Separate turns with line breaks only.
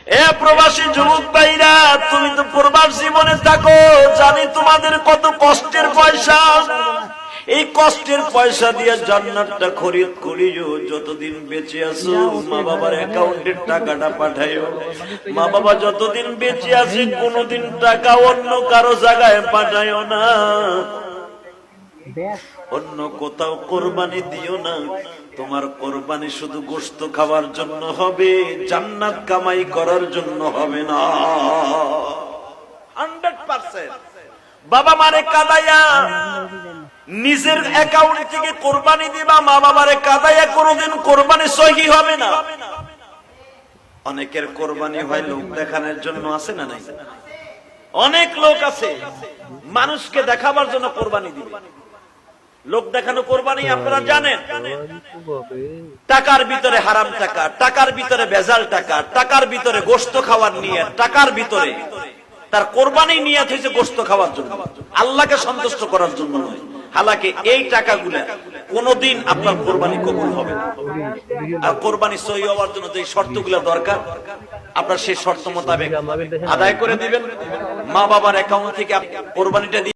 এ প্রবাসী যুবক ভাইরা, তুমি তো প্রবাস জীবনে থাকো, জানি তোমাদের কত কষ্টের পয়সা। এই কষ্টের পয়সা দিয়ে জান্নাতটা খরিদ করিও। যতদিন বেঁচে আছো মা বাবার অ্যাকাউন্টের টাকাটা পাঠাইও। মা বাবা যতদিন বেঁচে আছে কোনদিন টাকা অন্য কারো জায়গায় পাঠাইও না, অন্য কোথাও কোরবানি দিও না। তোমার কোরবানি শুধু গোশত খাওয়ার জন্য হবে, জান্নাত কামাই করার জন্য হবে না। 100%। বাবা মারে কাদাইয়া নিজের অ্যাকাউন্ট থেকে কোরবানি দিবা, মা বাবারে কাদাইয়া কোনোদিন কোরবানি সহি হবে না। অনেকের কোরবানি হয় লোক দেখানোর জন্য, আছে না নাই? অনেক লোক আছে মানুষকে দেখাবার জন্য কোরবানি দিবে। লোক দেখানো কোরবানি আপনারা জানেন, টাকার ভিতরে হারাম টাকা, টাকার ভিতরে ভেজাল টাকা, টাকার ভিতরে গোশত খাওয়ার নিয়ে, টাকার ভিতরে তার কোরবানি নিয়ত হয়েছে গোশত খাওয়ার জন্য, আল্লাহকে সন্তুষ্ট করার জন্য নয়। হালাকি এই টাকাগুলা কোনদিন আপনার কোরবানি কবুল হবে না। আর কোরবানি সহি হওয়ার জন্য যে শর্তগুলো দরকার আপনার সেই শর্ত মোতাবেক আদায় করে দিবেন। মা বাবার অ্যাকাউন্ট থেকে কোরবানিটা